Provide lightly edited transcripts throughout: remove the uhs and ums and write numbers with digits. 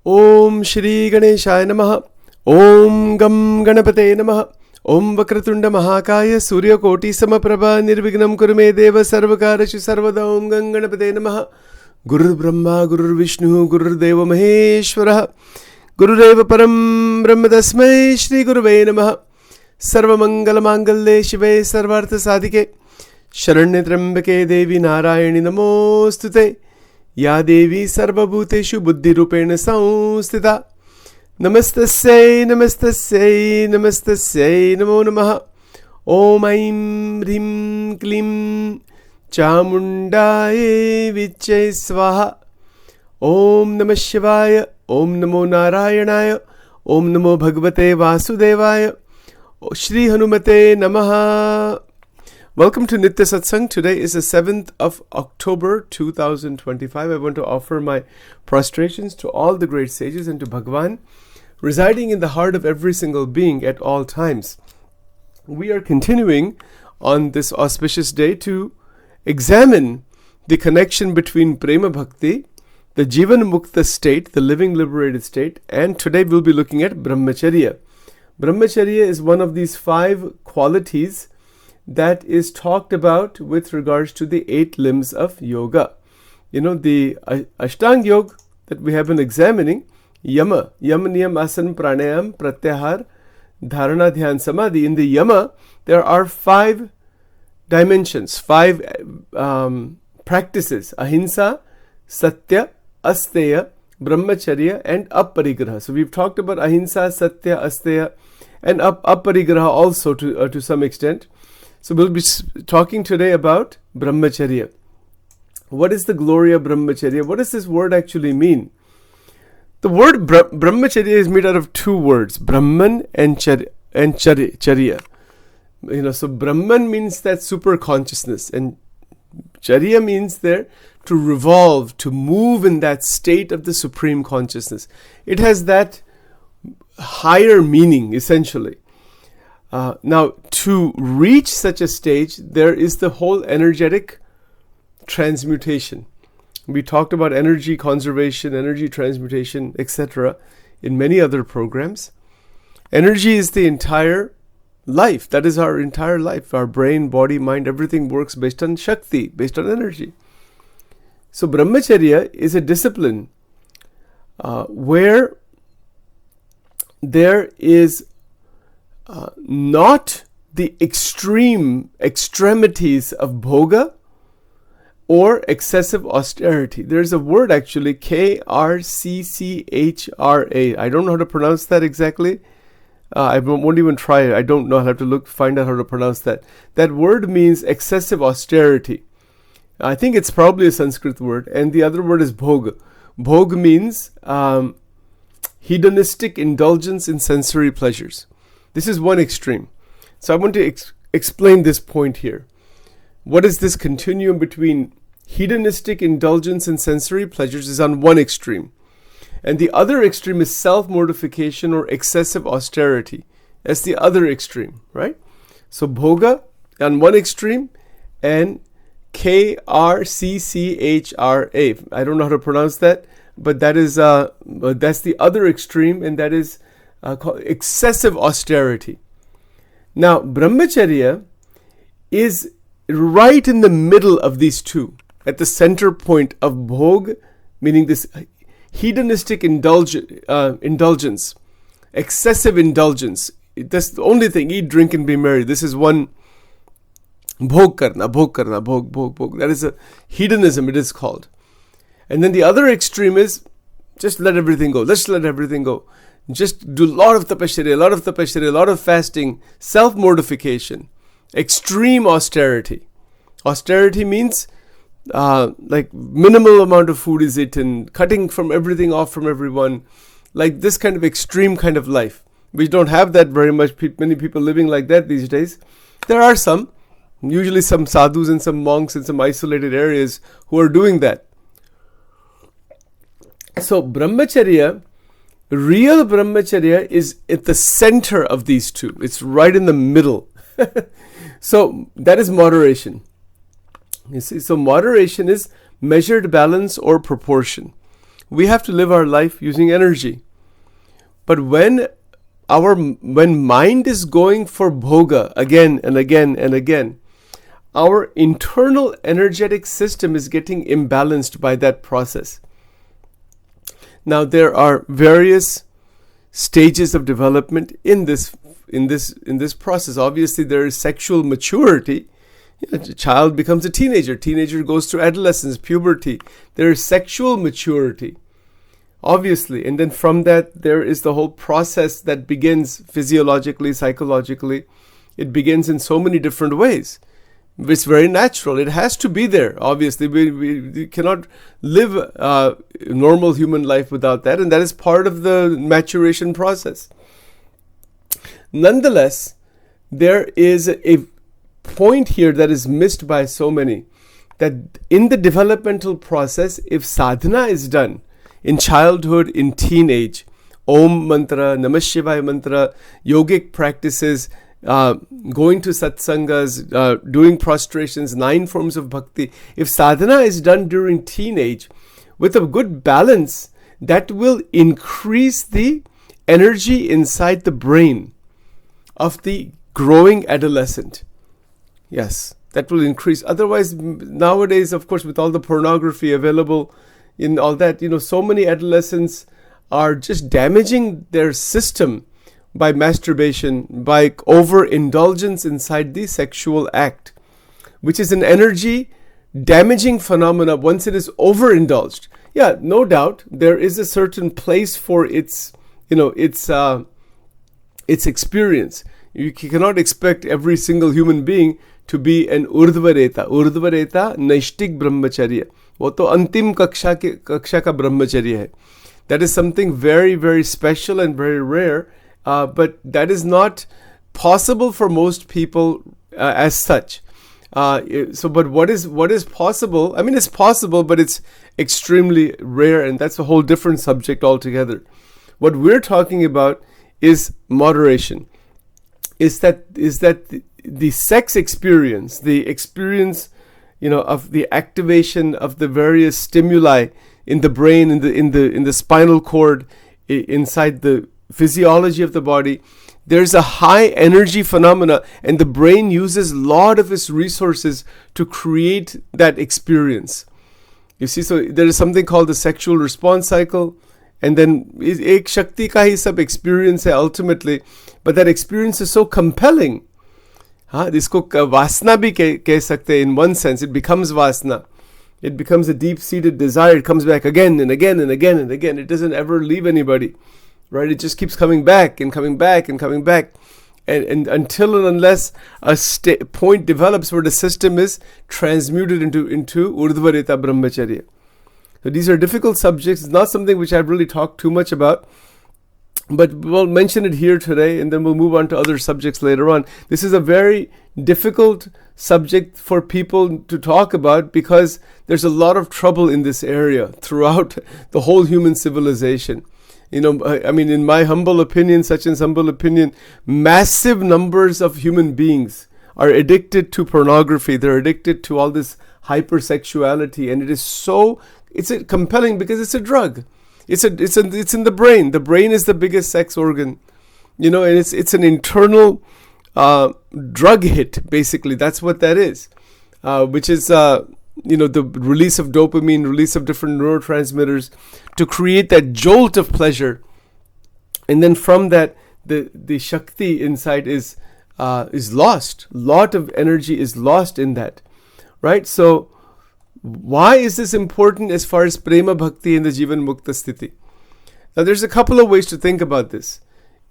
Om Shri Ganeshaya Namaha. Om Gam Ganapate Namaha. Om Vakratunda Mahakaya Surya Koti Samaprabha Nirvignam Kurume Deva Sarvakarashu Sarvada. Om Gam Ganapate Namaha. Guru Brahma Guru Vishnu Guru Deva Maheshwara Guru Deva Param Brahma Tasmai Shri Guruve Namaha. Sarva Mangala Mangalle Shive Sarvartha Sadhike Sharanya Trambake Devi Narayani Namostute Ya Devi Sarva Bhuteshu Buddhi Rupena Samstita Namastasya Namastasya Namastasya Namo Namaha. Om Aim Rim Klim Chamundaye Vichye Swaha. Om Namah Shivaya. Om Namo Narayanaya. Om Namo Bhagavate Vasudevaya. Shri Hanumate Namaha. Welcome to Nitya Satsang. Today is the 7th of October 2025. I want to offer my prostrations to all the great sages and to Bhagavan, residing in the heart of every single being at all times. We are continuing on this auspicious day to examine the connection between Prema Bhakti, the Jivan Mukta state, the living liberated state, and today we'll be looking at Brahmacharya. Brahmacharya is one of these 5 qualities that is talked about with regards to the 8 limbs of yoga. You know, the Ashtanga yoga that we have been examining, Yama, Niyam, Asana, Pranayam, Pratyahar, Dharana, Dhyan, Samadhi. In the Yama, there are 5 dimensions, 5 practices: Ahimsa, Satya, Asteya, Brahmacharya, and Aparigraha. So we've talked about Ahimsa, Satya, Asteya, and Aparigraha also to some extent. So we'll be talking today about Brahmacharya. What is the glory of Brahmacharya? What does this word actually mean? The word Brahmacharya is made out of 2 words, Brahman and Charya. You know, so Brahman means that super consciousness, and Charya means there to revolve, to move in that state of the supreme consciousness. It has that higher meaning, essentially. Now, to reach such a stage, there is the whole energetic transmutation. We talked about energy conservation, energy transmutation, etc. in many other programs. Energy is the entire life. That is our entire life. Our brain, body, mind, everything works based on Shakti, based on energy. So Brahmacharya is a discipline where there is not the extremities of bhoga or excessive austerity. There's a word actually, Krcchra. I don't know how to pronounce that exactly. I won't even try it. I don't know. I'll have to find out how to pronounce that. That word means excessive austerity. I think it's probably a Sanskrit word. And the other word is bhoga. Bhoga means hedonistic indulgence in sensory pleasures. This is one extreme. So I want to explain this point here. What is this continuum between hedonistic indulgence in sensory pleasures is on one extreme. And the other extreme is self-mortification or excessive austerity. That's the other extreme, right? So bhoga on one extreme and Krcchra. I don't know how to pronounce that, but that is that's the other extreme, and that is called excessive austerity. Now, Brahmacharya is right in the middle of these two, at the center point of bhog, meaning this hedonistic indulgence, excessive indulgence. That's the only thing. Eat, drink, and be merry. This is one. Bhog karna, bhog. That is a hedonism, it is called. And then the other extreme is just let everything go. Let's let everything go. Just do a lot of tapasya, a lot of fasting, self-mortification, extreme austerity. Austerity means like minimal amount of food is eaten, cutting from everything off from everyone, like this kind of extreme kind of life. We don't have that very much, many people living like that these days. There are some, usually some sadhus and some monks in some isolated areas who are doing that. So Brahmacharya, real Brahmacharya is at the center of these two. It's right in the middle. So that is moderation. You see, so moderation is measured balance or proportion. We have to live our life using energy. But when mind is going for bhoga again and again and again, our internal energetic system is getting imbalanced by that process. Now there are various stages of development in this process. Obviously, there is sexual maturity. A child becomes a teenager. Teenager goes through adolescence, puberty. There is sexual maturity, obviously. And then from that, there is the whole process that begins physiologically, psychologically. It begins in so many different ways. It's very natural. It has to be there, obviously. We cannot live a normal human life without that. And that is part of the maturation process. Nonetheless, there is a point here that is missed by so many, that in the developmental process, if sadhana is done in childhood, in teenage, Om mantra, Namah Shivaya mantra, yogic practices, going to satsangas, doing prostrations, 9 forms of bhakti, if sadhana is done during teenage with a good balance, that will increase the energy inside the brain of the growing adolescent. Yes, that will increase. Otherwise, nowadays, of course, with all the pornography available in all that, so many adolescents are just damaging their system by masturbation, by overindulgence inside the sexual act, which is an energy damaging phenomena once it is overindulged. Yeah, no doubt there is a certain place for its experience. You cannot expect every single human being to be an urdhvareta. Urdhvareta naishtik brahmacharya. वो तो अंतिम कक्षा का ब्रह्मचर्य है. That is something very, very special and very rare, but that is not possible for most people as such. But what is possible? I mean, it's possible, but it's extremely rare, and that's a whole different subject altogether. What we're talking about is moderation. Is that the sex experience, the experience, of the activation of the various stimuli in the brain, in the spinal cord, inside the physiology of the body, there's a high energy phenomena, and the brain uses a lot of its resources to create that experience. You see, so there is something called the sexual response cycle, and then ek shakti ka hi sab experience hai ultimately, but that experience is so compelling. इसको वासना भी कह सकते हैं. In one sense, it becomes vasana. It becomes a deep-seated desire. It comes back again and again and again and again. It doesn't ever leave anybody, right? It just keeps coming back and coming back and coming back. And until and unless a point develops where the system is transmuted into urdhvareta brahmacharya. So these are difficult subjects. It's not something which I've really talked too much about, but we'll mention it here today, and then we'll move on to other subjects later on. This is a very difficult subject for people to talk about because there's a lot of trouble in this area throughout the whole human civilization. I mean, in my humble opinion, Sachin's humble opinion, massive numbers of human beings are addicted to pornography. They're addicted to all this hypersexuality, and it's compelling because it's a drug. It's in the brain. The brain is the biggest sex organ, and it's an internal drug hit. Basically, that's what that is, which is the release of dopamine, release of different neurotransmitters to create that jolt of pleasure, and then from that, the shakti inside is lost. Lot of energy is lost in that, right? So, why is this important as far as prema bhakti in the Jivan Mukta Sthiti? Now, there's a couple of ways to think about this.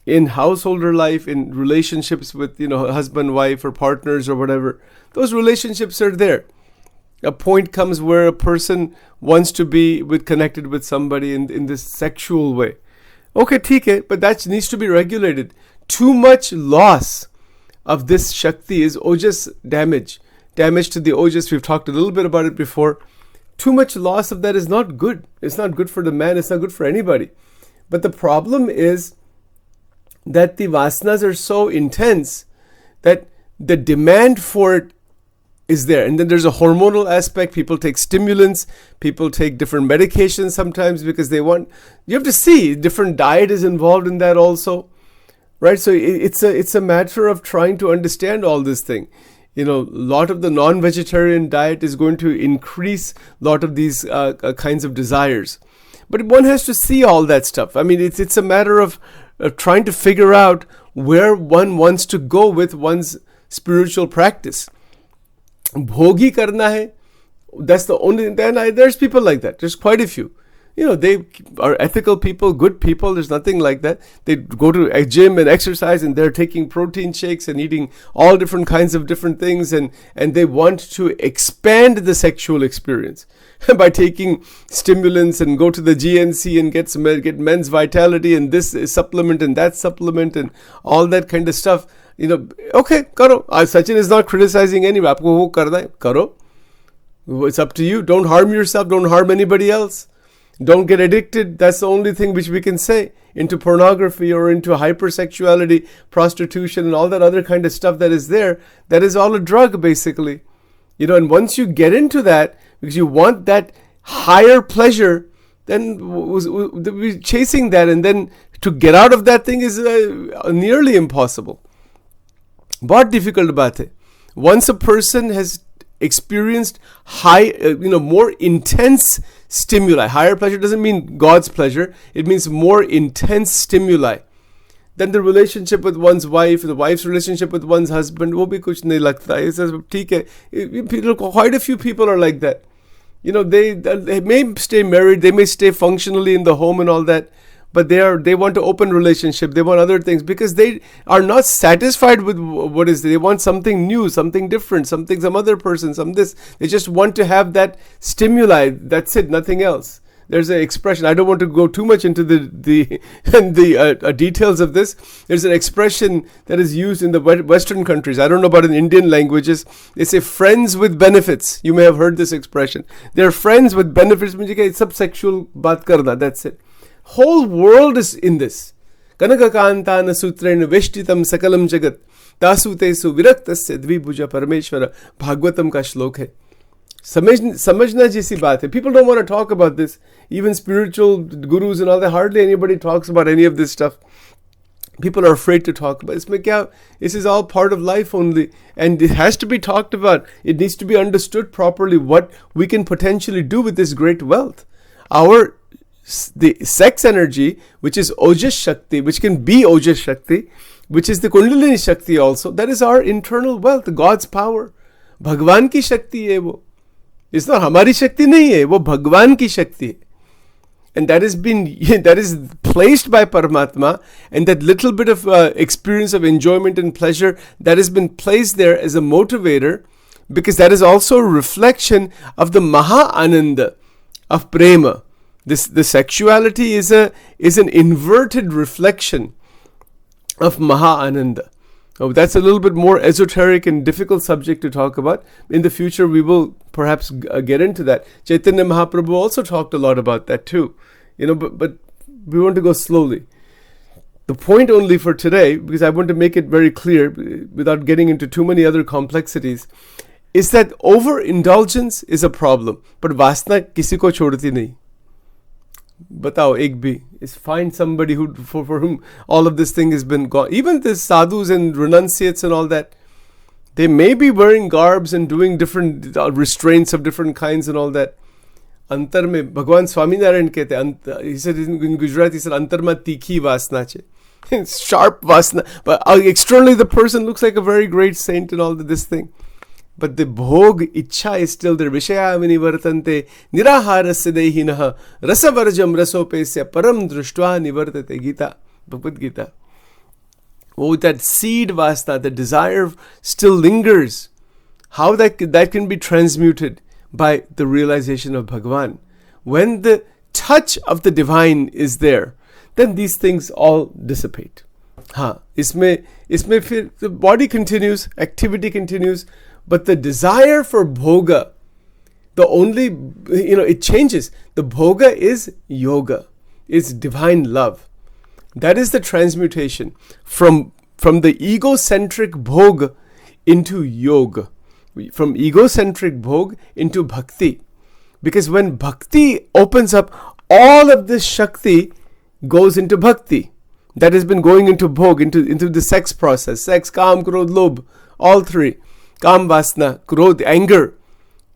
In householder life, in relationships with, husband, wife, or partners or whatever, those relationships are there. A point comes where a person wants to be connected with somebody in this sexual way. Okay, theek hai, but that needs to be regulated. Too much loss of this shakti is ojas damage to the ojas. We've talked a little bit about it before. Too much loss of that is not good. It's not good for the man. It's not good for anybody. But the problem is that the vasanas are so intense that the demand for it is there. And then there's a hormonal aspect. People take stimulants. People take different medications sometimes because they want. You have to see different diet is involved in that also, right? So it's a matter of trying to understand all this thing. A lot of the non-vegetarian diet is going to increase a lot of these kinds of desires. But one has to see all that stuff. I mean, it's a matter of trying to figure out where one wants to go with one's spiritual practice. Bhogi karna hai, that's the only, then there's people like that. There's quite a few. They are ethical people, good people. There's nothing like that. They go to a gym and exercise, and they're taking protein shakes and eating all different kinds of different things, and they want to expand the sexual experience by taking stimulants and go to the GNC and get men's vitality and this supplement and that supplement and all that kind of stuff. Okay, karo. Sachin is not criticizing anyone. Aapko wo karna hai, karo. It's up to you. Don't harm yourself. Don't harm anybody else. Don't get addicted. That's the only thing which we can say. Into pornography or into hypersexuality, prostitution, and all that other kind of stuff that is there. That is all a drug, basically. And once you get into that, because you want that higher pleasure, then we're chasing that. And then to get out of that thing is nearly impossible. बहुत difficult बात है. Once a person has experienced more intense stimuli. Higher pleasure doesn't mean God's pleasure. It means more intense stimuli. Then the relationship with one's wife, the wife's relationship with one's husband, वो भी कुछ नहीं लगता. It says, ठीक है. Quite a few people are like that. They may stay married, they may stay functionally in the home and all that, but they want to open relationship. They want other things because they are not satisfied with what is. They want something new, something different, some other person, some this. They just want to have that stimuli. That's it, nothing else. There's an expression. I don't want to go too much into the details of this. There's an expression that is used in the Western countries. I don't know about in Indian languages. They say friends with benefits. You may have heard this expression. They're friends with benefits. It's sab sexual baat karna. That's it. Whole world is in this. Kanakakantana sutrena veshtitam sakalam jagat tasutesu viraktasya dvibhuja parameshwara Bhagavatam ka shlok hai. समझना जैसी बात है. People don't want to talk about this. Even spiritual gurus and all that, hardly anybody talks about any of this stuff. People are afraid to talk about it. इसमें क्या? This is all part of life only. And it has to be talked about. It needs to be understood properly what we can potentially do with this great wealth. The sex energy, which is Ojas Shakti, which can be Ojas Shakti, which is the Kundalini Shakti also, that is our internal wealth, God's power. Bhagwan ki Shakti hai wo. It's not Hamari Shakti nahi hai, wo Bhagwan ki Shakti hai. And that is placed by Paramatma, and that little bit of experience of enjoyment and pleasure that has been placed there as a motivator, because that is also a reflection of the Maha Ananda of Prema. The sexuality is an inverted reflection of Maha Ananda. Oh, that's a little bit more esoteric and difficult subject to talk about. In the future, we will perhaps get into that. Chaitanya Mahaprabhu also talked a lot about that too. But we want to go slowly. The point only for today, because I want to make it very clear without getting into too many other complexities, is that overindulgence is a problem. But vasna kisi ko chhodti nahi. Batao ek bhi is find somebody for whom all of this thing has been gone. Even the sadhus and renunciates and all that, they may be wearing garbs and doing different restraints of different kinds and all that. Antar mein Bhagwan Swaminarayan kehte, he said in Gujarat, he said antar ma tikhi vasna che. It's sharp vasna, but externally the person looks like a very great saint and all this thing. But the bhog ichha is still there. Vishaya vinivartante niraharasya dehinaha rasavarjam rasopesya param drushtva nivartate Gita. Bhagavad Gita. Oh, that seed vasna, the desire still lingers. How that can be transmuted by the realization of Bhagavan. When the touch of the divine is there, then these things all dissipate. Isme fir the body continues, activity continues, but the desire for bhoga, it changes. The bhoga is yoga, it's divine love. That is the transmutation from the egocentric bhoga into yoga. from egocentric bhog into bhakti. Because when bhakti opens up, all of this Shakti goes into bhakti. That has been going into bhog, into the sex process. Sex, kam, krodh, lobh, all three. Kam, vasna, krodh, anger.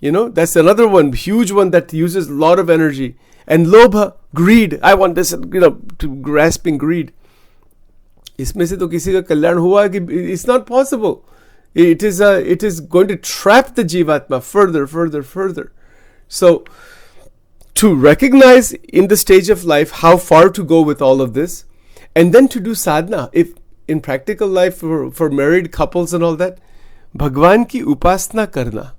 That's another one, huge one that uses a lot of energy. And lobha, greed. I want this, to grasping greed. इसमें से तो किसी का कल्याण हुआ कि it's not possible. It is going to trap the jivatma further. So, to recognize in the stage of life how far to go with all of this, and then to do sadhana. If in practical life for married couples and all that, Bhagwan ki upasana karna.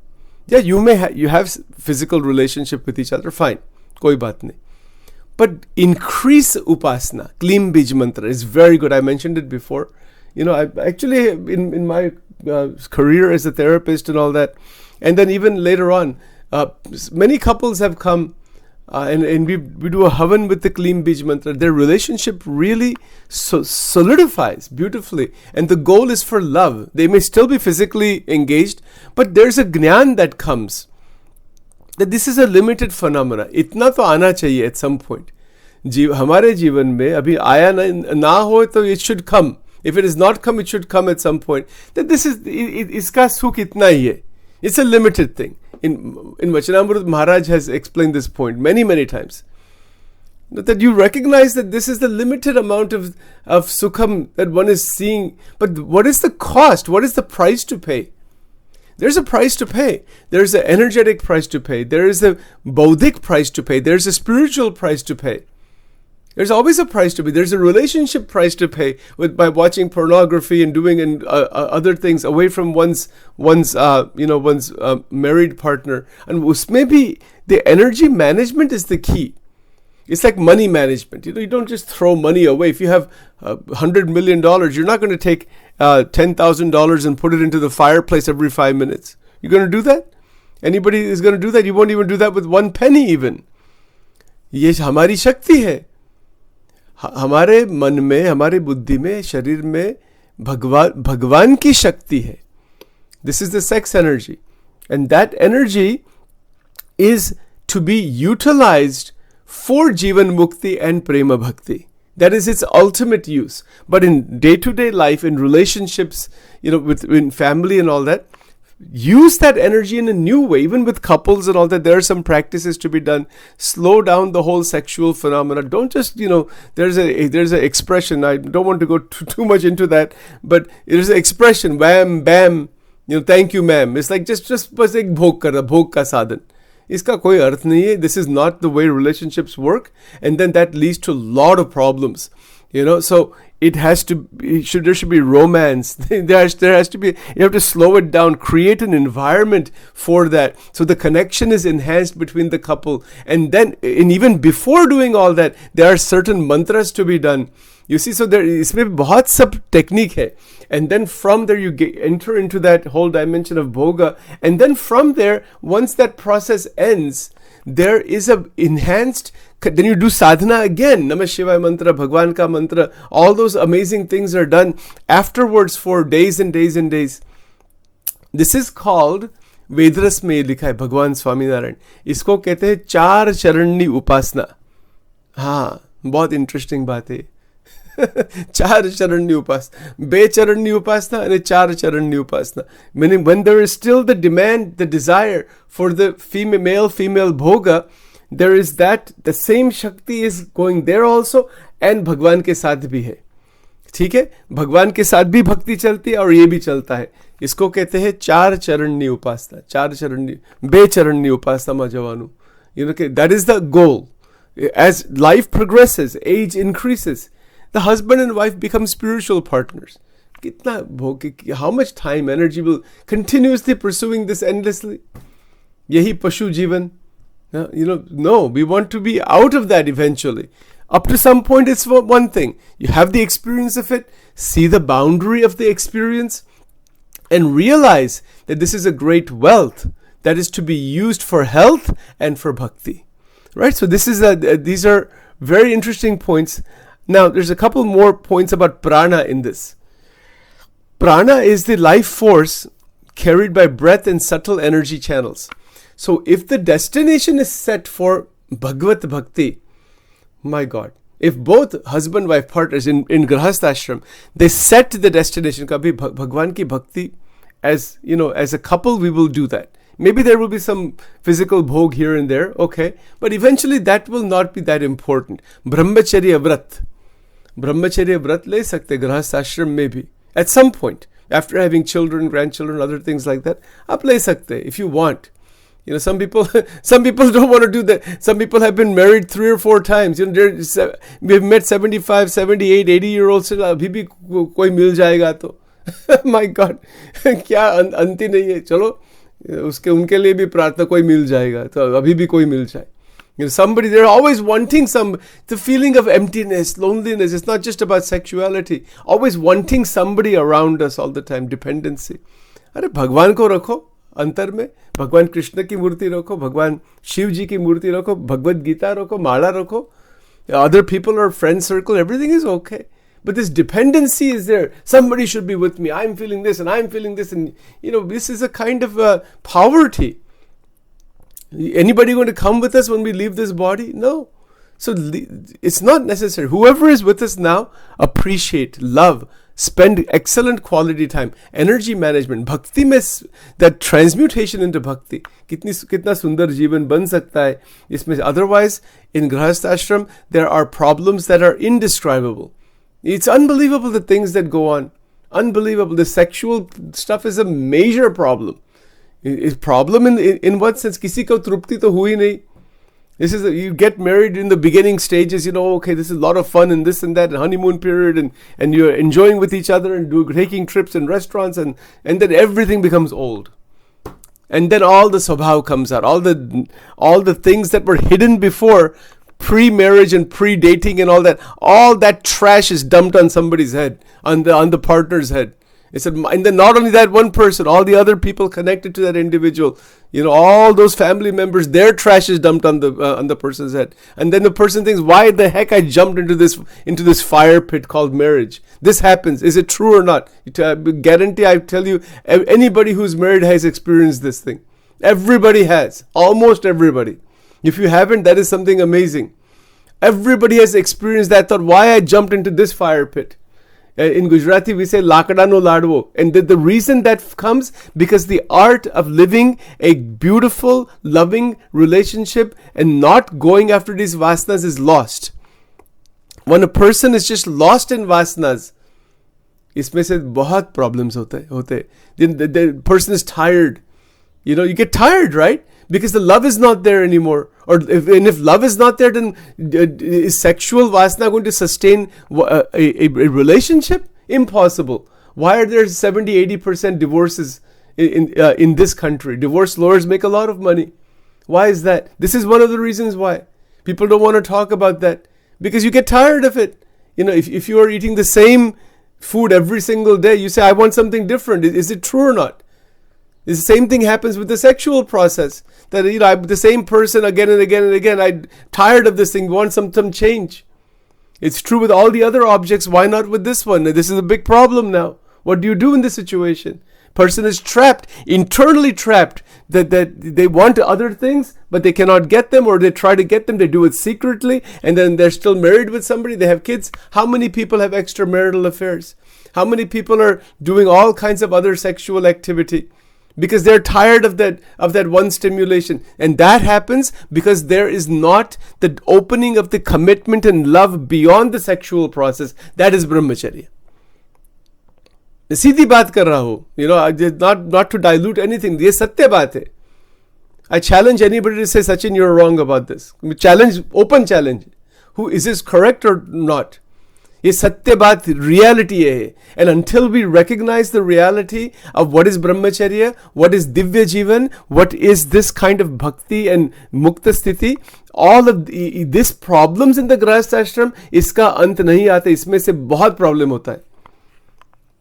Yeah, you have physical relationship with each other, fine, koi baat nahi. But increase upasana. Klim Bij mantra is very good. I mentioned it before. I actually in my career as a therapist and all that, and then even later on, many couples have come and we do a havan with the Klim Bij mantra. Their relationship really solidifies beautifully, and the goal is for love. They may still be physically engaged, but there's a jnana that comes that this is a limited phenomena. Itna to आना चाहिए at some point. हमारे जीवन में अभी आया ना हो तो it should come. If it is not come, it should come at some point. That this is इसका सुख इतना ही है. It's a limited thing. In Vachanamrut, Maharaj has explained this point many times. That you recognize that this is the limited amount of sukham that one is seeing. But what is the cost? What is the price to pay? There's a price to pay. There's an energetic price to pay. There is a bodhic price to pay. There's a spiritual price to pay. There's always a price to pay. There's a relationship price to pay by watching pornography and doing other things away from one's married partner. And usme bhi the energy management is the key. It's like money management. You don't just throw money away. If you have $100 million, you're not going to take $10,000 and put it into the fireplace every 5 minutes. You're going to do that? Anybody is going to do that? You won't even do that with 1 penny even. ये हमारी शक्ति है. हमारे मन में, हमारे बुद्धि में, शरीर में भगवान की शक्ति है. This is the sex energy. And that energy is to be utilized for Jivan Mukti and Prema Bhakti. That is its ultimate use. But in day-to-day life, in relationships, in family and all that, use that energy in a new way. Even with couples and all that, there are some practices to be done. Slow down the whole sexual phenomena. Don't just, there's a expression. I don't want to go too much into that, but there's an expression, wham, bam, thank you, ma'am. It's like just बस एक भोग करना, भोग का साधन. इसका कोई अर्थ नहीं है. This is not the way relationships work, and then that leads to a lot of problems. So there should be romance. there has to be, you have to slow it down, create an environment for that. So the connection is enhanced between the couple. And even before doing all that, there are certain mantras to be done. You see, so इसमें बहुत सब technique है. And then from there you enter into that whole dimension of bhoga. And then from there, once that process ends, there is a enhanced, then you do sadhana again. Namah Shivaya mantra, Bhagwan ka mantra, all those amazing things are done afterwards for days and days and days. This is called, Vedras में लिखा है भगवान स्वामी नारायण, इसको कहते हैं 4 चरणनी उपासना. हाँ, बहुत interesting बात है. 4 चरणनी उपासना, 2 चरणनी उपासना and 4 चरणनी Upasana. Meaning when there is still the demand, the desire for the male-female bhoga, there is that, the same Shakti is going there also, and भगवान के साथ भी है. ठीक है, भगवान के साथ भी भक्ति चलती है और ये भी चलता है. इसको कहते हैं 4 चरणनी उपासना. 4 चरणनी, 2 चरणनी उपासना मा जवानु. That is the goal. As life progresses, age increases, the husband and wife become spiritual partners. कितना भोग, how much time, energy will continuously pursuing this endlessly? यही पशु जीवन. No, we want to be out of that eventually. Up to some point, it's one thing. You have the experience of it, see the boundary of the experience, and realize that this is a great wealth that is to be used for health and for bhakti. Right? So these are very interesting points. Now, there's a couple more points about prana in this. Prana is the life force carried by breath and subtle energy channels. So if the destination is set for Bhagavad Bhakti, my God, if both husband-wife partners in Grahastha ashram, they set the destination, kabhi Bhagwan ki bhakti, as a couple, we will do that. Maybe there will be some physical bhog here and there, okay, but eventually that will not be that important. Brahmacharya vrat le sakte Grahastha ashram maybe at some point after having children, grandchildren, other things like that. Aap le sakte if you want. Some people don't want to do that. Some people have been married 3 or 4 times. We've met 75, 78, 80-year-olds. Abhi bhi koi mil jayega to. My God, kya anti nahi hai. Chalo, unke liye bhi prarthna koi mil jayega. To abhi bhi koi mil jaye. Somebody, they're always wanting the feeling of emptiness, loneliness. It's not just about sexuality. Always wanting somebody around us all the time. Dependency. Are Bhagwan ko rakho. अंतर में भगवान कृष्ण की मूर्ति रखो, भगवान शिव जी की मूर्ति रखो, भगवत गीता रखो, माला रखो, other people or friend circle, everything is okay. But this dependency is there. Somebody should be with me. I'm feeling this and I'm feeling this. And, this is a kind of poverty. Anybody going to come with us when we leave this body? No. So it's not necessary. Whoever is with us now, appreciate, love, spend excellent quality time, energy management, bhakti mein, that transmutation into bhakti. Kitna sundar jeevan ban sakta hai isme. Otherwise, in Grahastha ashram, there are problems that are indescribable. It's unbelievable the things that go on. Unbelievable. The sexual stuff is a major problem. Is problem in what sense? Kisi ko trupti to hui nahi. This is you get married in the beginning stages, okay, this is a lot of fun and this and that, and honeymoon period, and you're enjoying with each other and taking trips and restaurants, and then everything becomes old. And then all the swabhav comes out, all the things that were hidden before, pre-marriage and pre-dating and all that trash is dumped on somebody's head, on the partner's head. And then not only that one person, all the other people connected to that individual, all those family members, their trash is dumped on the person's head. And then the person thinks, why the heck I jumped into this fire pit called marriage? This happens. Is it true or not? Guarantee, I tell you, anybody who's married has experienced this thing. Everybody has. Almost everybody. If you haven't, that is something amazing. Everybody has experienced that thought, why I jumped into this fire pit. In Gujarati, we say, Lakada no ladwo. And the reason that comes, because the art of living a beautiful, loving relationship and not going after these vasanas is lost. When a person is just lost in vasanas, इसमें से बहुत problems होते. The person is tired. You get tired, right? Because the love is not there anymore. If love is not there, then is sexual vasana going to sustain a relationship? Impossible. Why are there 70-80% divorces in this country? Divorce lawyers make a lot of money. Why is that? This is one of the reasons why. People don't want to talk about that. Because you get tired of it. If you are eating the same food every single day, you say, I want something different. Is it true or not? The same thing happens with the sexual process. That I'm the same person again and again and again. I'm tired of this thing. Want some change. It's true with all the other objects. Why not with this one? This is a big problem now. What do you do in this situation? Person is trapped, internally trapped. That they want other things, but they cannot get them, or they try to get them. They do it secretly, and then they're still married with somebody. They have kids. How many people have extramarital affairs? How many people are doing all kinds of other sexual activity? Because they're tired of that one stimulation. And that happens because there is not the opening of the commitment and love beyond the sexual process. That is Brahmacharya. सीधी बात कर रहा हूँ, not to dilute anything. ये सत्य बात है. I challenge anybody to say, Sachin, you're wrong about this. Open challenge. Who is this correct or not? ये सत्य बात, reality है. And until we recognize the reality of what is Brahmacharya, what is Divya Jivan, what is this kind of bhakti and mukta sthiti, all of these problems in the Grahastha ashram, इसका अंत नहीं आता. इसमें से बहुत problem होता है.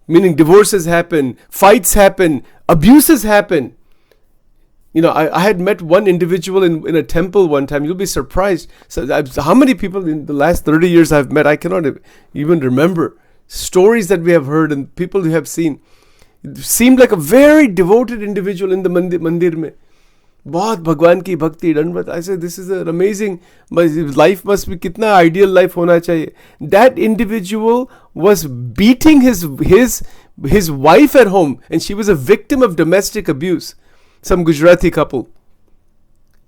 Meaning divorces happen, fights happen, abuses happen. I had met one individual in a temple one time. You'll be surprised. So how many people in the last 30 years I've met, I cannot even remember. Stories that we have heard and people we have seen. seemed like a very devoted individual in the mandir mein. बहुत भगवान की भक्ति दंडवत. I said, this is an amazing life, must be कितना ideal life होना चाहिए. That individual was beating his wife at home, and she was a victim of domestic abuse. Some Gujarati couple.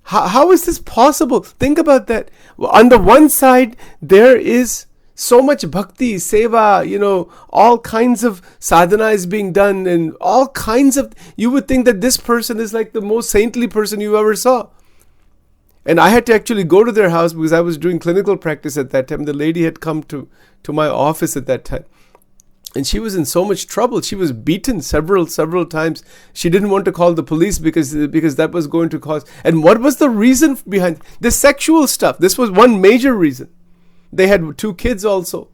How is this possible? Think about that. On the one side, there is so much bhakti, seva, all kinds of sadhana is being done, and all kinds of, you would think that this person is like the most saintly person you ever saw. And I had to actually go to their house because I was doing clinical practice at that time. The lady had come to my office at that time. And she was in so much trouble. She was beaten several times. She didn't want to call the police because that was going to cause. And what was the reason behind the sexual stuff? This was one major reason. They had 2 kids also.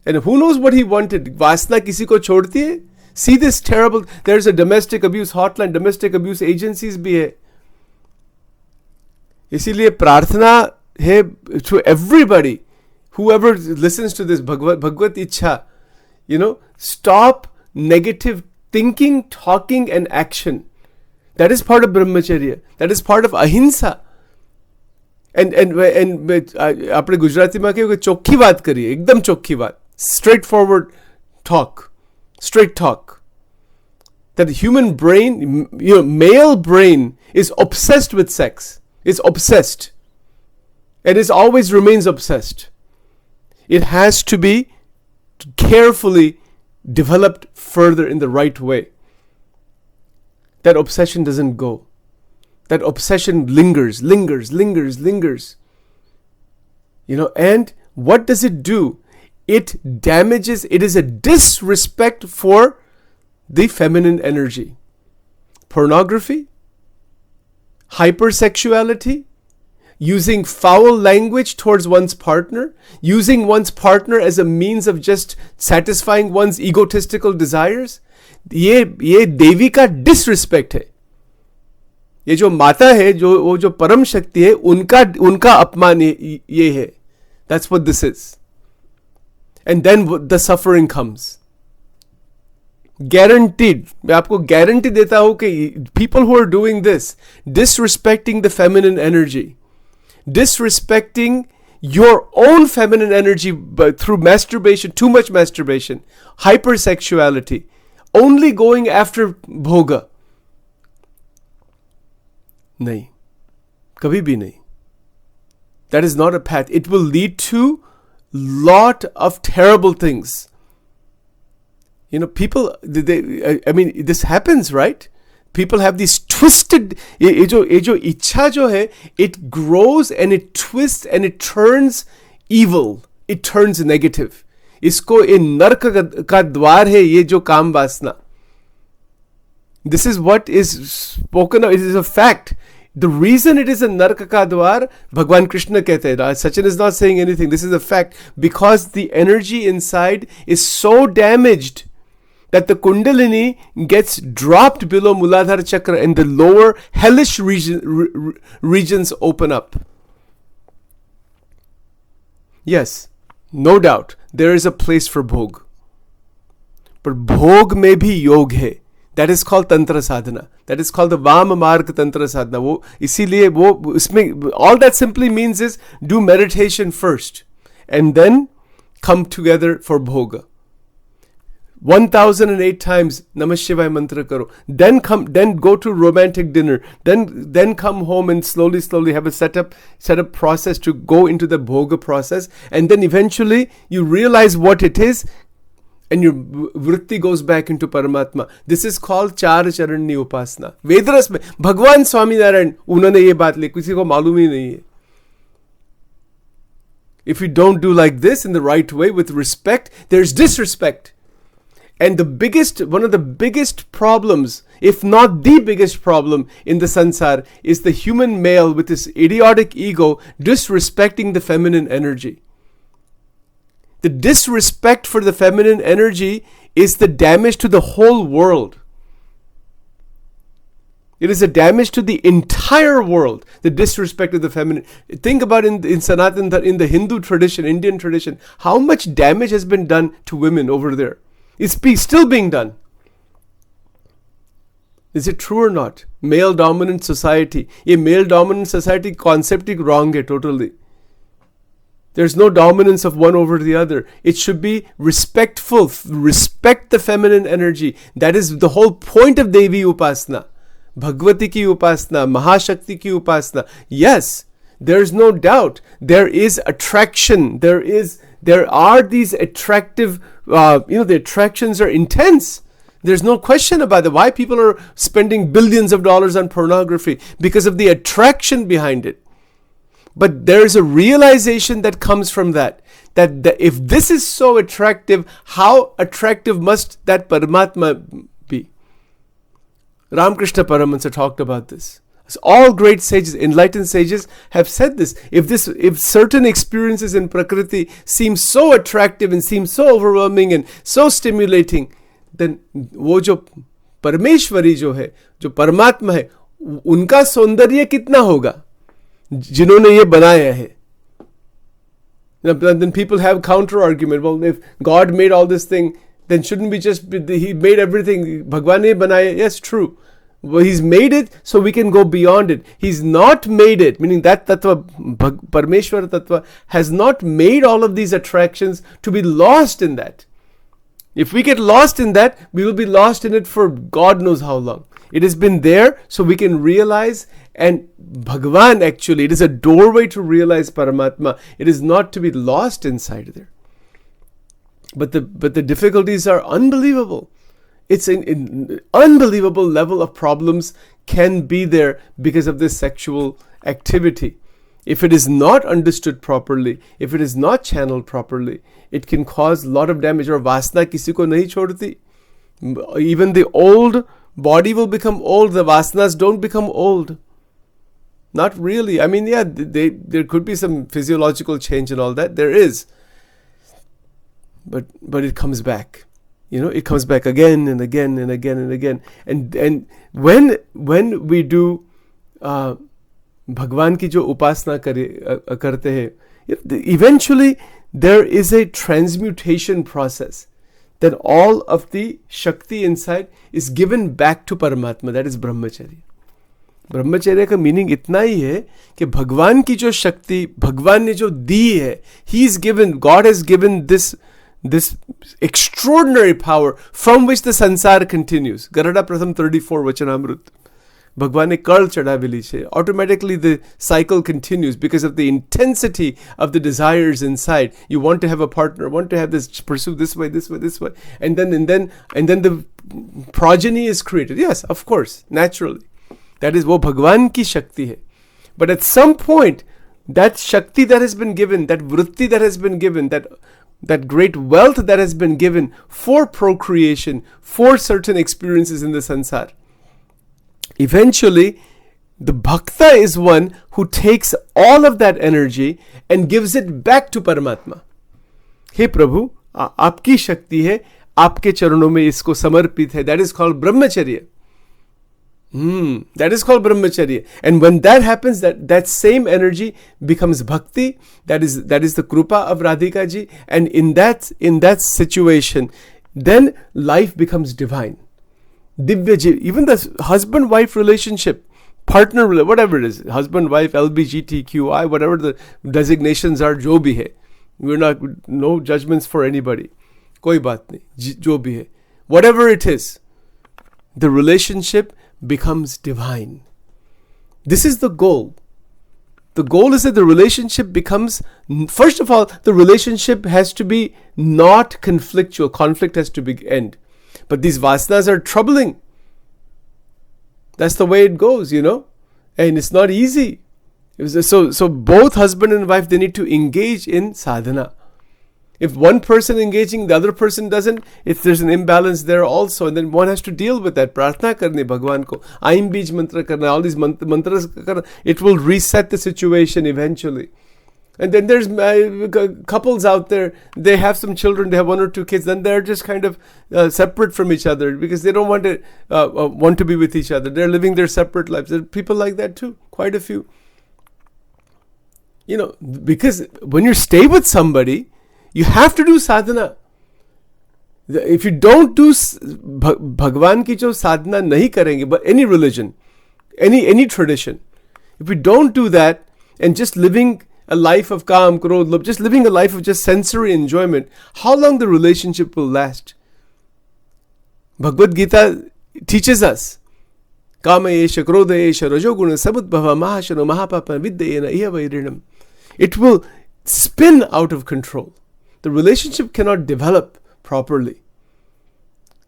And who knows what he wanted? Vasna kisi ko chhodti hai? See this terrible, there's a domestic abuse hotline, domestic abuse agencies bhi hai. Isiliye prarthana hai to everybody, whoever listens to this, Bhagavad Ichha, stop negative thinking, talking and action. That is part of Brahmacharya. That is part of ahimsa. And आपने गुजराती में कहिए चोखी बात करिए, एकदम चोखी बात, straightforward talk, straight talk. That the human brain, male brain is obsessed with sex. It's obsessed. And it always remains obsessed. It has to be carefully developed further in the right way. That obsession doesn't go. That obsession lingers. And what does it do? It damages, it is a disrespect for the feminine energy. Pornography, hypersexuality, using foul language towards one's partner, using one's partner as a means of just satisfying one's egotistical desires, ये देवी का disrespect है. ये जो माता है, वो जो परम शक्ति है, उनका अपमान ये है. That's what this is. And then the suffering comes. Guaranteed. मैं आपको guarantee देता हूं कि people who are doing this, disrespecting the feminine energy, disrespecting your own feminine energy through masturbation, too much masturbation, hypersexuality, only going after bhoga. नहीं, कभी भी नहीं. That is not a path. It will lead to lot of terrible things. People, this happens, right? People have these twisted, ये जो इच्छा जो है, it grows and it twists and it turns evil. It turns negative. इसको ये नरक का द्वार है, ये जो काम वासना. This is what is spoken of. It is a fact. The reason it is a narka ka dwar, Bhagwan Krishna kehte hai. Sachin is not saying anything. This is a fact. Because the energy inside is so damaged that the kundalini gets dropped below Muladhara Chakra and the lower hellish regions open up. Yes, no doubt, there is a place for bhog. But bhog mein bhi yog hai. That is called Tantra Sadhana. That is called the Vama Marg Tantra Sadhana. All that simply means is do meditation first and then come together for bhoga. 1008 times Namah Shivaya mantra karo. Then go to romantic dinner. Then come home and slowly have a set up process to go into the bhoga process. And then eventually you realize what it is. And your vritti goes back into Paramatma. This is called Char Charanni Upasana. Vedras mein Bhagwan Swaminarayan unhone ye baat li, kisi ko malum hi nahi hai. If you don't do like this in the right way with respect, there's disrespect. And one of the biggest problems, if not the biggest problem in the sansar, is the human male with this idiotic ego disrespecting the feminine energy. The disrespect for the feminine energy is the damage to the whole world. It is a damage to the entire world, the disrespect of the feminine. Think about in Sanatan, in the Hindu tradition, Indian tradition, how much damage has been done to women over there. It's still being done. Is it true or not? Male dominant society. ये male dominant society concept ही wrong है totally. There's no dominance of one over the other. It should be respectful. Respect the feminine energy. That is the whole point of Devi Upasana. Bhagwati ki Upasana, Mahashakti ki Upasana. Yes, there's no doubt. There is attraction. There are these attractive, the attractions are intense. There's no question about it. Why people are spending billions of dollars on pornography? Because of the attraction behind it. But there's a realization that comes from that if this is so attractive, how attractive must that Paramatma be? Ramakrishna Paramahansa talked about this. All great sages, enlightened sages have said this. If certain experiences in Prakriti seem so attractive and seem so overwhelming and so stimulating, then वो जो परमेश्वरी जो है, जो परमात्मा है, उनका सौंदर्य कितना होगा जिन्होंने ये बनाया है? Then people have counter argument. Well, if God made all this thing, then shouldn't we He made everything, Bhagwan ne banaya? Yes, true. Well, He's made it so we can go beyond it. He's not made it, meaning that Tattva, Parmeshwara Tattva, has not made all of these attractions to be lost in that. If we get lost in that, we will be lost in it for God knows how long. It has been there so we can realize, and Bhagavan actually, it is a doorway to realize Paramatma. It is not to be lost inside there. But the difficulties are unbelievable. It's an unbelievable level of problems can be there because of this sexual activity. If it is not understood properly, if it is not channeled properly, it can cause a lot of damage. Or vasna kisi ko nahi chhodti. Even the old body will become old. The vasanas don't become old. Not really. I mean, yeah, there could be some physiological change and all that. There is. But it comes back. It comes back again and again and again and again. And when we do Bhagwan ki jo upasana karte hai, eventually there is a transmutation process. That all of the Shakti inside is given back to Paramatma. That is Brahmacharya. Brahmacharya का meaning इतना ही है कि भगवान की जो शक्ति भगवान ने जो दी है, God has given this extraordinary power from which the sansar continues. Garada Pratham 34 Vachanamrut. Bhagwan ne kal chadavili che. Automatically the cycle continues because of the intensity of the desires inside. You want to have a partner, want to have this, pursue this way, and then the progeny is created. Yes, of course, naturally. That is wo Bhagwan ki Shakti hai. But at some point, that Shakti that has been given, that vritti that has been given, that great wealth that has been given for procreation, for certain experiences in the sansar, eventually, the bhakta is one who takes all of that energy and gives it back to Paramatma. Hey Prabhu, aapki shakti hai, aapke charanon mein isko samarpit hai. That is called Brahmacharya. That is called Brahmacharya. And when that happens, that same energy becomes bhakti. That is the krupa of Radhika ji. And in that situation, then life becomes divine. Divya, even the husband-wife relationship, partner, whatever it is, husband-wife, LBGTQI, whatever the designations are, jo bhi hai. No judgments for anybody. Koi baat nahi, jo bhi hai. Whatever it is, the relationship becomes divine. This is the goal. The goal is that the relationship becomes, first of all, the relationship has to be not conflictual. Conflict has to end. But these vasanas are troubling. That's the way it goes, and it's not easy. So both husband and wife, they need to engage in sadhana. If one person engaging, the other person doesn't, there's an imbalance there also, and then one has to deal with that. Prarthana karne Bhagwan ko, Aim Bij mantra karna, all these mantras karna, it will reset the situation eventually. And then there's couples out there, they have some children, they have one or two kids, then they're just kind of separate from each other because they don't want to be with each other. They're living their separate lives. There are people like that too, quite a few. Because when you stay with somebody, you have to do sadhana. If you don't do भगवान की जो साधना नहीं करेंगे, but any religion, any tradition, if we don't do that and just living a life of काम क्रोध लोभ, just living a life of just sensory enjoyment, how long the relationship will last? Bhagavad Gita teaches us, kama esha krodha esha rajoguna samudbhava mahashano mahapapa vidyena ihavayirinam. It will spin out of control. The relationship cannot develop properly.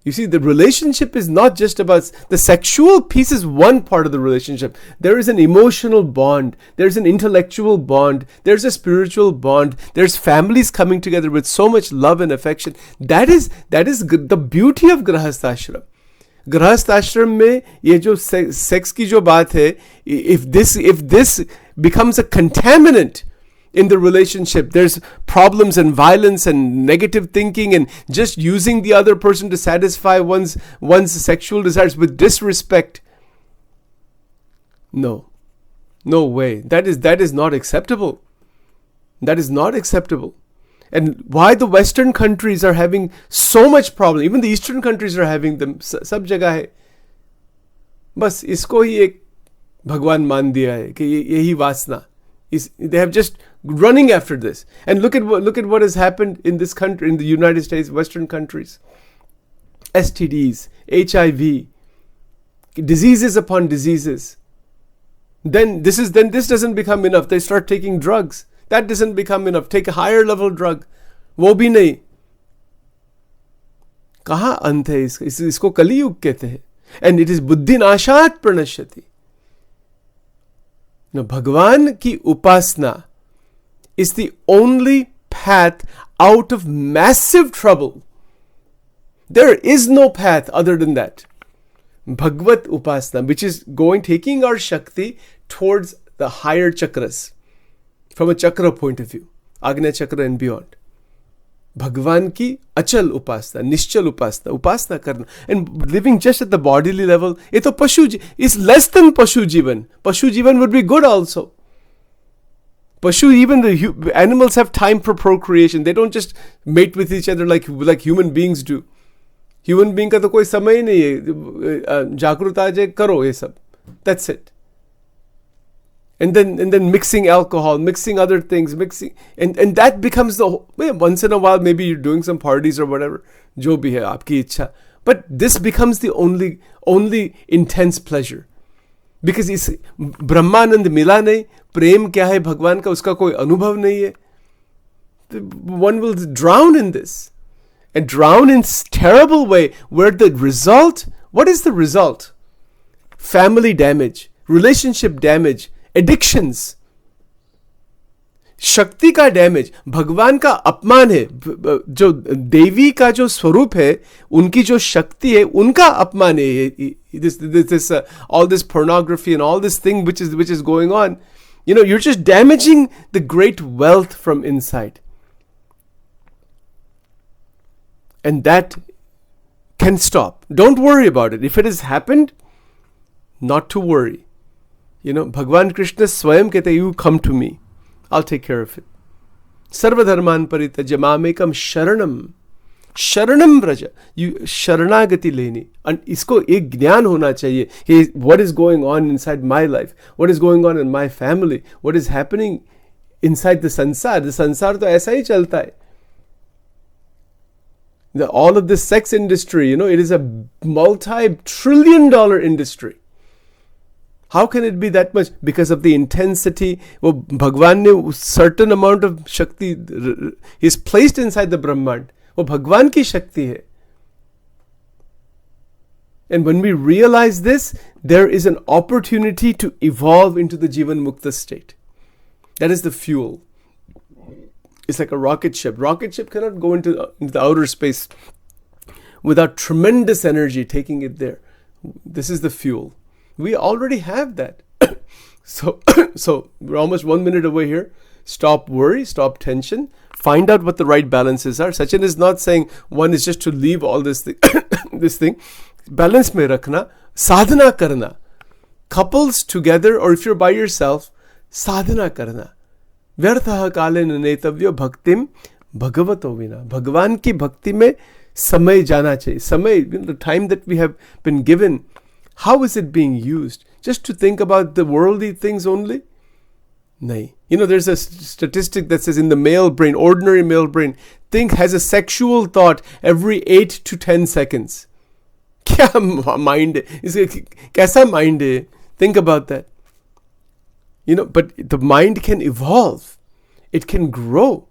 You see, the relationship is not just about, the sexual piece is one part of the relationship. There is an emotional bond. There's an intellectual bond. There's a spiritual bond. There's families coming together with so much love and affection. That is the beauty of Grahasthashram. Grahasthashram में ये जो sex की जो बात है, if this becomes a contaminant in the relationship, there's problems and violence and negative thinking and just using the other person to satisfy one's sexual desires with disrespect. No way. That is not acceptable. That is not acceptable. And why the Western countries are having so much problem, even the Eastern countries are having them, सब जगह है. बस इसको ही एक भगवान मान दिया है कि यही वासना. They have just running after this. And look at what has happened in this country, in the United States, Western countries. STDs, HIV, diseases upon diseases. Then this doesn't become enough. They start taking drugs. That doesn't become enough. Take a higher level drug. वो भी नहीं. कहाँ अंत है इसको कलियुग कहते हैं. And it is बुद्धि नाशात प्रणश्यति. Now, Bhagwan ki upasna is the only path out of massive trouble. There is no path other than that. Bhagvat upasna, which is taking our Shakti towards the higher chakras, from a chakra point of view, Agnya chakra and beyond. Bhagwan ki achal upasna, nischal upasna karna. And living just at the bodily level, it is less than pashu jivan. Pashu jivan would be good also. Pashu, even the animals have time for procreation. They don't just mate with each other like human beings do. Human being का तो कोई समय ही नहीं है. जागृत आ जाए करो ये सब. That's it. And then mixing alcohol, mixing other things, and that becomes once in a while maybe you're doing some parties or whatever, जो भी है आपकी इच्छा. But this becomes the only intense pleasure. Because इस ब्रह्मानंद मिला नहीं, प्रेम क्या है भगवान का उसका कोई अनुभव नहीं है. One will drown in this. And drown in terrible way where the result, what is the result? Family damage, relationship damage, addictions, शक्ति का डैमेज, भगवान का अपमान है. जो देवी का जो स्वरूप है, उनकी जो शक्ति है, उनका अपमान है. This all this pornography and all this thing which is going on, you're just damaging the great wealth from inside. And that can stop. Don't worry about it. If it has happened, not to worry. Bhagwan Krishna Swayam kehte, you come to me. I'll take care of it. Sarva dharman parityajya mamekam sharanam. Sharanam vraja. You sharanagati leni. And isko ek gyan hona chahiye. Hey, what is going on inside my life? What is going on in my family? What is happening inside the sansar? The sansar to aisa hi chalta hai. All of this sex industry, it is a multi-trillion-dollar industry. How can it be that much? Because of the intensity. Bhagwan ne certain amount of Shakti is placed inside the Brahmand. Bhagwan ki Shakti hai. And when we realize this, there is an opportunity to evolve into the Jivan Mukta state. That is the fuel. It's like a rocket ship. Rocket ship cannot go into the outer space without tremendous energy taking it there. This is the fuel. We already have that. So we're almost 1 minute away here. Stop worry, stop tension. Find out what the right balances are. Sachin is not saying one is just to leave all this thing. Balance mein rakhna. Sadhana karna. Couples together, or if you're by yourself, sadhana karna. व्यर्थः कालेन नेतव्यो भक्तिम भगवतो विना. भगवान की भक्ति में समय जाना चाहिए. समय, the time that we have been given, how is it being used? Just to think about the worldly things only? Nahi. There's a statistic that says in the male brain, ordinary male brain, has a sexual thought every 8 to 10 seconds. Kya mind hai? Kaisa mind hai? Think about that. But the mind can evolve. It can grow.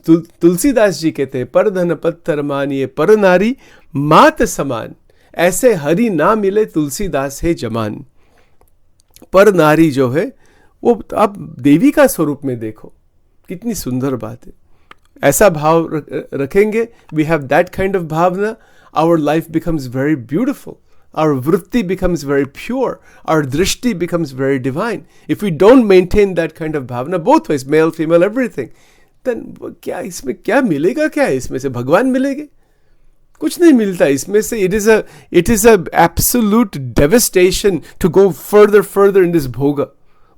Tulsidas ji कहते हैं, पर धन पत्थर मानिए पर नारी मात समान, ऐसे हरि ना मिले तुलसीदास है जमान. पर नारी जो है वो आप देवी का स्वरूप में देखो, कितनी सुंदर बात है. ऐसा भाव रखेंगे, we have that kind of bhavna, our life becomes very beautiful. Our vritti becomes very pure. Our drishti becomes very divine. If we don't maintain that kind of bhavna, both ways, male, female, everything, then क्या इसमें क्या मिलेगा? क्या इसमें से भगवान मिलेंगे? कुछ नहीं मिलता इसमें से. It is a absolute devastation to go further in this bhoga.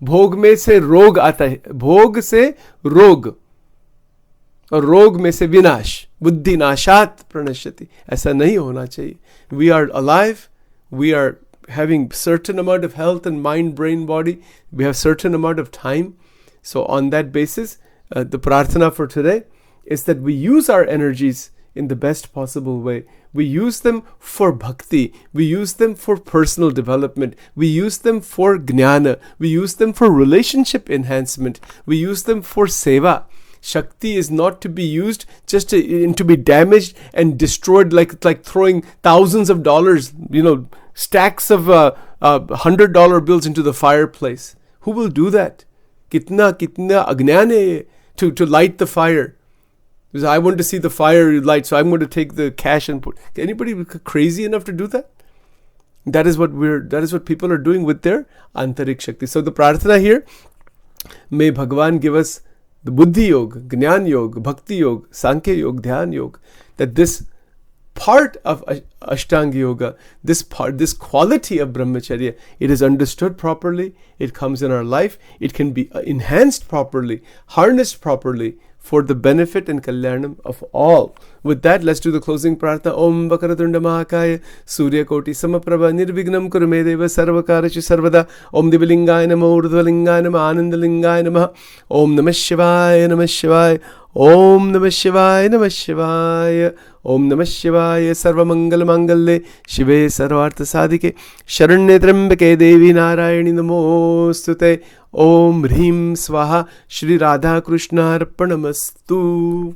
भोग में से रोग आता है, भोग से रोग, और रोग में से विनाश. बुद्धि नाशात प्रणश्यति. ऐसा नहीं होना चाहिए. We are alive. We are having certain amount of health and mind, brain, body. We have certain amount of time. So on that basis, the prarthana for today is that we use our energies in the best possible way. We use them for bhakti. We use them for personal development. We use them for jnana. We use them for relationship enhancement. We use them for seva. Shakti is not to be used just to be damaged and destroyed like throwing thousands of dollars, stacks of $100 bills into the fireplace. Who will do that? Kitna agnan hai to light the fire. Because I want to see the fire light, so I'm going to take the cash and put. Anybody crazy enough to do that? That is what people are doing with their antarik shakti. So the prarthana here, may Bhagwan give us the buddhi yoga, jnana yoga, bhakti yoga, sankhya yoga, dhyan yoga, that this part of Ashtanga yoga, this quality of Brahmacharya, it is understood properly, it comes in our life, it can be enhanced properly, harnessed properly for the benefit and kalyanam of all. With that, let's do the closing prarthana. Om Vakaratunda Mahakaya Surya Koti Samaprabha Nirvignam Kurumedeva Sarvakarachu Sarvada. Om Divalingaya Namo Urdhvalingaya Namo Anandalingaya Namo. Om Namah Shivaya Namah Shivaya. Om Namah Shivaya Namah Shivaya. Om Namah Shivaya Sarvamangal Mangalle Shive Sarvartha Sadhike Sharanye Trambake Devi Narayani Namostute. Om Hrim Swaha Shri Radha Krishna Arpanamastu.